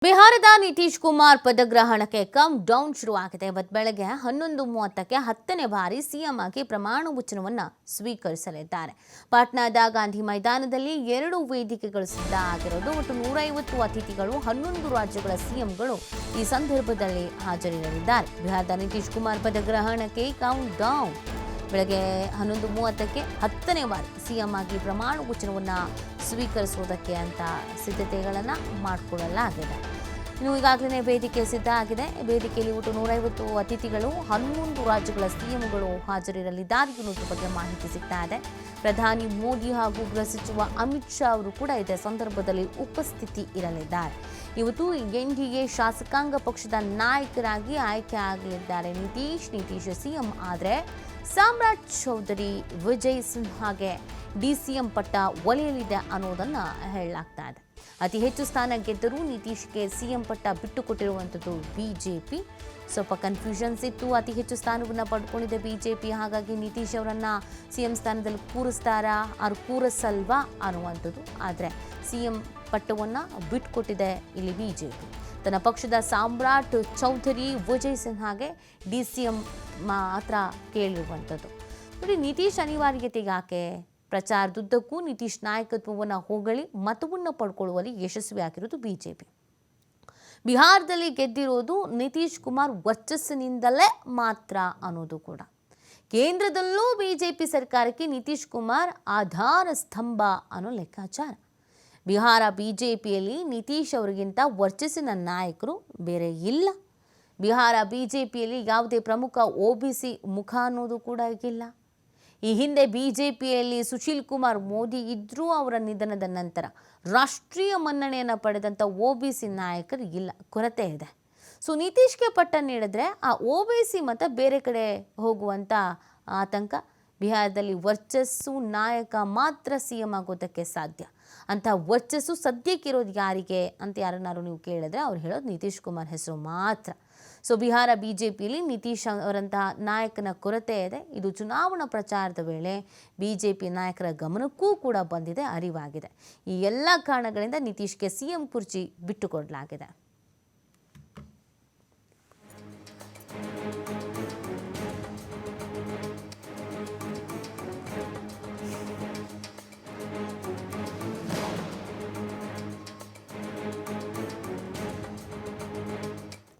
ಬಿಹಾರದ Nitish Kumar ಪದಗ್ರಹಣಕ್ಕೆ come down ಶುರುವಾಗಿದೆ. ಇವತ್ತು ಬೆಳಗ್ಗೆ 11:30ಕ್ಕೆ 10ನೇ ಬಾರಿ ಸಿಎಂ ಆಗಿ ಪ್ರಮಾಣ ವಚನವನ್ನು ಸ್ವೀಕರಿಸಲಿದ್ದಾರೆ. ಪಾಟ್ನಾದ ಗಾಂಧಿ ಮೈದಾನದಲ್ಲಿ 2 ವೇದಿಕೆಗಳು ಸಿದ್ಧ ಆಗಿರೋದು. ಒಟ್ಟು 150 ಅತಿಥಿಗಳು 11 ರಾಜ್ಯಗಳ ಸಿಎಂಗಳು ಈ ಸಂದರ್ಭದಲ್ಲಿ ಹಾಜರಿರಲಿದ್ದಾರೆ. ಬಿಹಾರದ ನಿತೀಶ್ ಕುಮಾರ್ ಪದಗ್ರಹಣಕ್ಕೆ ಕೌಂಟ್ ಡೌನ್ ಬೆಳಗ್ಗೆ 11:30ಕ್ಕೆ 10ನೇ ಬಾರಿ ಸಿಎಂ ಆಗಿ ಪ್ರಮಾಣ ವಚನವನ್ನು ಸ್ವೀಕರಿಸುವುದಕ್ಕೆ ಅಂತ ಸಿದ್ಧತೆಗಳನ್ನು ಮಾಡಿಕೊಳ್ಳಲಾಗಿದೆ. ಇನ್ನು ಈಗಾಗಲೇ ವೇದಿಕೆ ಸಿದ್ಧ ಆಗಿದೆ. ವೇದಿಕೆಯಲ್ಲಿ ಒಟ್ಟು 150 ಅತಿಥಿಗಳು 11 ರಾಜ್ಯಗಳ ಸಿಎಂಗಳು ಹಾಜರಿರಲಿದ್ದಾರೆ ಅನ್ನೋದ್ರ ಬಗ್ಗೆ ಮಾಹಿತಿ ಸಿಗ್ತಾ ಇದೆ. ಪ್ರಧಾನಿ ಮೋದಿ ಹಾಗೂ ಗೃಹ ಸಚಿವ ಅಮಿತ್ ಶಾ ಅವರು ಕೂಡ ಇದೇ ಸಂದರ್ಭದಲ್ಲಿ ಉಪಸ್ಥಿತಿ ಇರಲಿದ್ದಾರೆ. ಇವತ್ತು ಎನ್ಡಿಎ ಶಾಸಕಾಂಗ ಪಕ್ಷದ ನಾಯಕರಾಗಿ ಆಯ್ಕೆ ಆಗಲಿದ್ದಾರೆ ನಿತೀಶ್ ಸಿಎಂ ಆದರೆ ಸಾಮ್ರಾಟ್ ಚೌಧರಿ ವಿಜಯ್ ಸಿನ್ಹಾಗೆ ಡಿಸಿಎಂ ಪಟ್ಟ ಒಲೆಯಲಿದೆ ಅನ್ನೋದನ್ನು ಹೇಳಲಾಗ್ತಾ ಇದೆ. ಅತಿ ಹೆಚ್ಚು ಸ್ಥಾನ ಗೆದ್ದರೂ ನಿತೀಶ್ಗೆ ಸಿಎಂ ಪಟ್ಟ ಬಿಟ್ಟುಕೊಟ್ಟಿರುವಂಥದ್ದು ಬಿಜೆಪಿ. ಸ್ವಲ್ಪ ಕನ್ಫ್ಯೂಷನ್ಸ್ ಇತ್ತು. ಅತಿ ಹೆಚ್ಚು ಸ್ಥಾನವನ್ನು ಪಡ್ಕೊಂಡಿದೆ ಬಿಜೆಪಿ. ಹಾಗಾಗಿ ನಿತೀಶ್ ಅವರನ್ನು ಸಿಎಂ ಸ್ಥಾನದಲ್ಲಿ ಕೂರಿಸ್ತಾರಾ ಅವ್ರು ಕೂರಿಸಲ್ವಾ ಅನ್ನುವಂಥದ್ದು. ಆದರೆ ಸಿಎಂ ಪಟ್ಟವನ್ನು ಬಿಟ್ಟುಕೊಟ್ಟಿದೆ ಇಲ್ಲಿ ಬಿಜೆಪಿ. ತನ್ನ ಪಕ್ಷದ ಸಾಮ್ರಾಟ್ ಚೌಧರಿ ವಿಜಯ್ ಸಿನ್ಹಾಗೆ ಡಿಸಿಎಂ ಮಾತ್ರ ಕೇಳಿರುವಂಥದ್ದು. ನೋಡಿ, ನಿತೀಶ್ ಅನಿವಾರ್ಯತೆಗೆ ಯಾಕೆ? ಪ್ರಚಾರದುದ್ದಕ್ಕೂ ನಿತೀಶ್ ನಾಯಕತ್ವವನ್ನು ಹೊಗಳಿ ಮತವನ್ನು ಪಡ್ಕೊಳ್ಳುವಲ್ಲಿ ಯಶಸ್ವಿಯಾಗಿರೋದು ಬಿಜೆಪಿ. ಬಿಹಾರದಲ್ಲಿ ಗೆದ್ದಿರೋದು ನಿತೀಶ್ ಕುಮಾರ್ ವರ್ಚಸ್ಸಿನಿಂದಲೇ ಮಾತ್ರ ಅನ್ನೋದು ಕೂಡ. ಕೇಂದ್ರದಲ್ಲೂ ಬಿಜೆಪಿ ಸರ್ಕಾರಕ್ಕೆ ನಿತೀಶ್ ಕುಮಾರ್ ಆಧಾರ ಸ್ತಂಭ ಅನ್ನೋ ಲೆಕ್ಕಾಚಾರ. ಬಿಹಾರ ಬಿಜೆಪಿಯಲ್ಲಿ ನಿತೀಶ್ ಅವರಿಗಿಂತ ವರ್ಚಸ್ಸಿನ ನಾಯಕರು ಬೇರೆ ಇಲ್ಲ. ಬಿಹಾರ ಬಿಜೆಪಿಯಲ್ಲಿ ಯಾವುದೇ ಪ್ರಮುಖ ಒಬಿಸಿ ಮುಖ ಅನ್ನೋದು ಕೂಡ ಇಲ್ಲ. ಈ ಹಿಂದೆ ಬಿಜೆಪಿಯಲ್ಲಿ ಸುಶೀಲ್ ಕುಮಾರ್ ಮೋದಿ ಇದ್ದರೂ ಅವರ ನಿಧನದ ನಂತರ ರಾಷ್ಟ್ರೀಯ ಮನ್ನಣೆಯನ್ನು ಪಡೆದಂಥ ಒಬಿಸಿ ನಾಯಕರು ಇಲ್ಲ, ಕೊರತೆ ಇದೆ. ಸೊ ನಿತೀಶ್ಗೆ ಪಟ್ಟ ನೀಡಿದ್ರೆ ಆ ಒಬಿಸಿ ಮತ ಬೇರೆ ಕಡೆ ಹೋಗುವಂಥ ಆತಂಕ. ಬಿಹಾರದಲ್ಲಿ ವರ್ಚಸ್ಸು ನಾಯಕ ಮಾತ್ರ ಸಿಎಂ ಆಗೋದಕ್ಕೆ ಸಾಧ್ಯ. ಅಂಥ ವರ್ಚಸ್ಸು ಸದ್ಯಕ್ಕಿರೋದು ಯಾರಿಗೆ ಅಂತ ಯಾರನ್ನಾರು ನೀವು ಕೇಳಿದ್ರೆ ಅವ್ರು ಹೇಳೋದು ನಿತೀಶ್ ಕುಮಾರ್ ಹೆಸರು ಮಾತ್ರ. ಸೊ ಬಿಹಾರ ಬಿಜೆಪಿಯಲ್ಲಿ ನಿತೀಶ್ ಅವರಂತಹ ನಾಯಕನ ಕೊರತೆ ಇದೆ. ಇದು ಚುನಾವಣಾ ಪ್ರಚಾರದ ವೇಳೆ ಬಿಜೆಪಿ ನಾಯಕರ ಗಮನಕ್ಕೂ ಕೂಡ ಬಂದಿದೆ, ಅರಿವಾಗಿದೆ. ಈ ಎಲ್ಲ ಕಾರಣಗಳಿಂದ ನಿತೀಶ್ಗೆ ಸಿಎಂ ಕುರ್ಚಿ ಬಿಟ್ಟುಕೊಡಲಾಗಿದೆ.